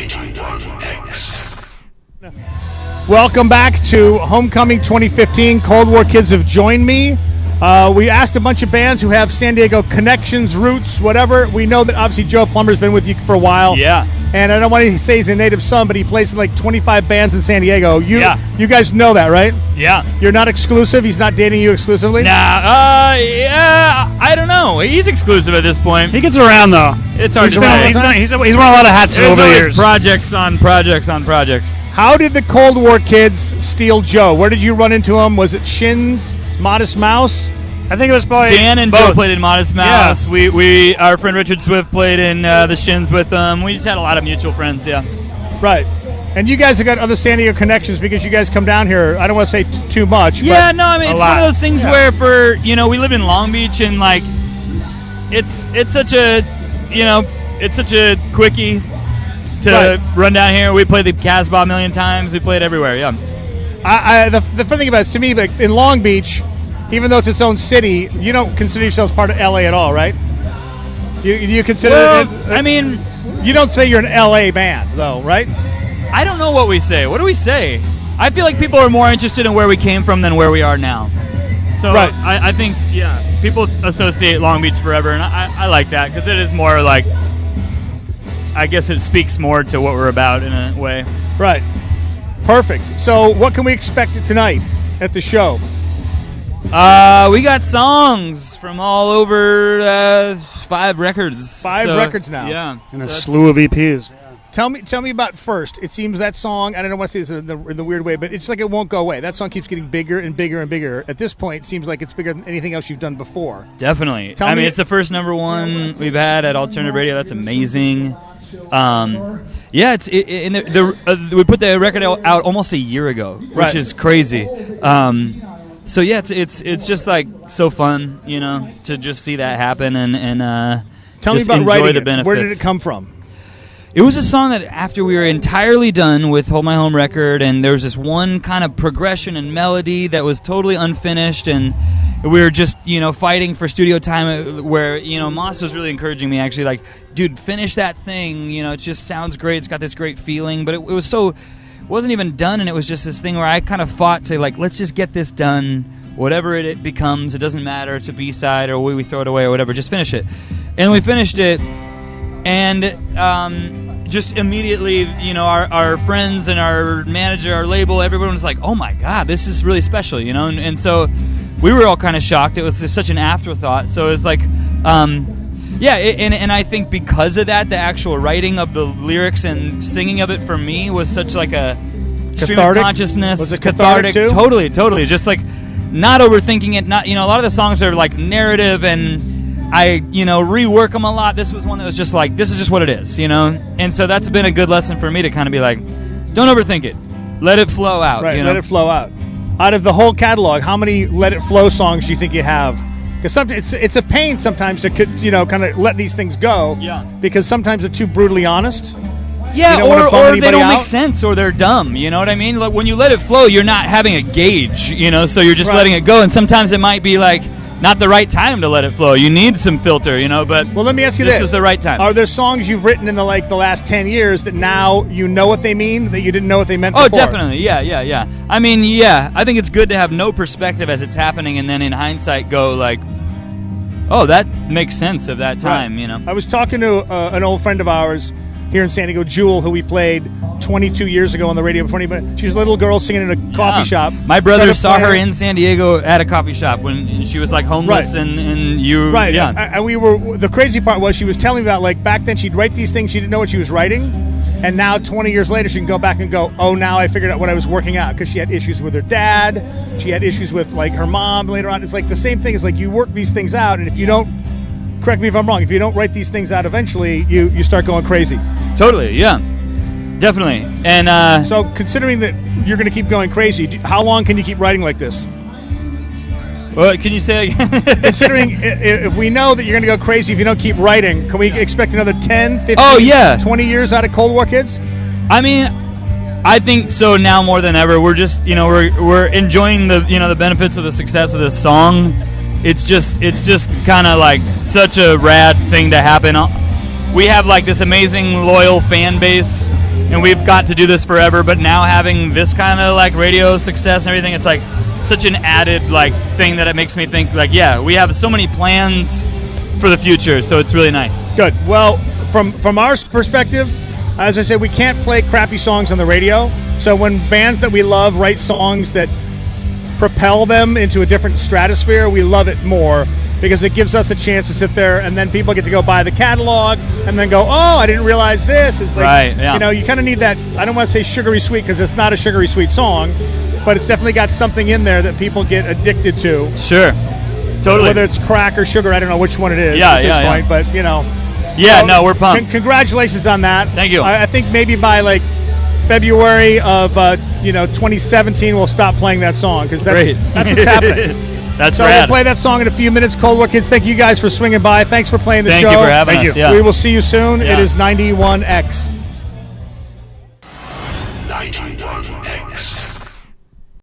91X. Welcome back to Homecoming 2015. Cold War kids have joined me. We asked a bunch of bands who have San Diego connections, roots, whatever. We know that obviously Joe Plummer's been with you for a while. Yeah. And I don't want to say he's a native son, but he plays in like 25 bands in San Diego. You guys know that, right? Yeah. You're not exclusive? He's not dating you exclusively? Nah, yeah, I don't know. He's exclusive at this point. He gets around, though. It's hard to say. He's worn a lot of hats over the years. Projects on projects on projects. How did the Cold War kids steal Joe? Where did you run into him? Was it Shins, Modest Mouse? I think it was probably Dan and both. Joe played in Modest Mouse. Yeah. Our friend Richard Swift played in the Shins with them. We just had a lot of mutual friends, yeah. Right. And you guys have got other San Diego connections because you guys come down here. I don't want to say too much. Yeah, but no, I mean, it's one of those things where we live in Long Beach and, like, it's such a quickie to run down here. We played the Casbah a million times. We played everywhere, yeah. The funny thing about it is, to me, like in Long Beach, even though it's its own city, you don't consider yourselves part of LA at all, right? You consider you don't say you're an LA band, though, right? I don't know what we say. What do we say? I feel like people are more interested in where we came from than where we are now. So I think, people associate Long Beach forever, and I like that because it is more like, I guess it speaks more to what we're about in a way. Right. Perfect. So what can we expect tonight at the show? We got songs from all over 5 records. 5 records now. Yeah. And a slew of EPs. Tell me about First. It seems that song, I don't want to say this in the weird way, but it's like it won't go away. That song keeps getting bigger and bigger and bigger. At this point, it seems like it's bigger than anything else you've done before. Definitely. I mean, it's the first number 1 we've had at Alternative Radio. That's amazing. Yeah, we put the record out almost a year ago, which is crazy. So yeah, it's just like so fun, to just see that happen and tell just me about enjoy writing the benefits. Where did it come from? It was a song that after we were entirely done with Hold My Home record, and there was this one kind of progression and melody that was totally unfinished, and we were just, fighting for studio time where, Moss was really encouraging me, actually, like, dude, finish that thing, it just sounds great, it's got this great feeling, but it wasn't even done, and it was just this thing where I kind of fought to, like, let's just get this done, whatever it becomes, it doesn't matter, it's a B-side, or we throw it away, or whatever, just finish it. And we finished it, and just immediately, our friends and our manager, our label, everyone was like, oh my God, this is really special, and so we were all kind of shocked. It was just such an afterthought. So it was like, and I think because of that, the actual writing of the lyrics and singing of it for me was such like a stream of consciousness. Was it cathartic too? Totally. Just like not overthinking it. Not, a lot of the songs are like narrative and I, rework them a lot. This was one that was just like, this is just what it is, And so that's been a good lesson for me to kind of be like, don't overthink it. Let it flow out. Right, let it flow out. Out of the whole catalog, how many Let It Flow songs do you think you have? Because sometimes it's a pain sometimes to, kind of let these things go. Yeah. Because sometimes they're too brutally honest. Yeah, or they don't make sense, or they're dumb. You know what I mean? Like when you let it flow, you're not having a gauge. So you're just letting it go, and sometimes it might be like not the right time to let it flow. You need some filter, but well, let me ask you this: was the right time. Are there songs you've written in the last 10 years that now you know what they mean that you didn't know what they meant before? Oh, definitely, yeah. I mean, I think it's good to have no perspective as it's happening, and then in hindsight go like, oh, that makes sense of that time. I was talking to an old friend of ours here in San Diego, Jewel, who we played 22 years ago on the radio before anybody. She was a little girl singing in a coffee shop. My brother saw her in San Diego at a coffee shop when she was like homeless and you... Right, yeah. And we were... The crazy part was she was telling me about, like, back then she'd write these things, she didn't know what she was writing, and now 20 years later she can go back and go, oh, now I figured out what I was working out, because she had issues with her dad, she had issues with, like, her mom later on. It's like the same thing. It's like you work these things out, and if you don't... Correct me if I'm wrong. If you don't write these things out eventually, you start going crazy. Totally, yeah. Definitely. And so considering that you're going to keep going crazy, how long can you keep writing like this? Well, can you say again? Considering if we know that you're going to go crazy if you don't keep writing, can we expect another 10, 15, 20 years out of Cold War Kids? I mean, I think so now more than ever. We're just, we're enjoying the, the benefits of the success of this song. It's just kind of like such a rad thing to happen. We have like this amazing loyal fan base and we've got to do this forever. But now having this kind of like radio success and everything, it's like such an added like thing that it makes me think like, yeah, we have so many plans for the future. So it's really nice. Good. Well, from our perspective, as I said, we can't play crappy songs on the radio. So when bands that we love write songs that propel them into a different stratosphere, we love it more because it gives us a chance to sit there, and then people get to go buy the catalog and then go, oh, I didn't realize this. It's like, right, yeah. You know, you kind of need that. I don't want to say sugary sweet because it's not a sugary sweet song, but it's definitely got something in there that people get addicted to. Sure. Totally. Whether it's crack or sugar, I don't know which one it is at this point, but, you know. Yeah, so, no, we're pumped. Congratulations on that. Thank you. I think maybe by like February of 2017, we'll stop playing that song because that's what's happening. That's so rad. We'll play that song in a few minutes. Cold War Kids, thank you guys for swinging by. Thanks for playing the show. Thank you for having us. Yeah. We will see you soon. Yeah. It is 91X. 91X.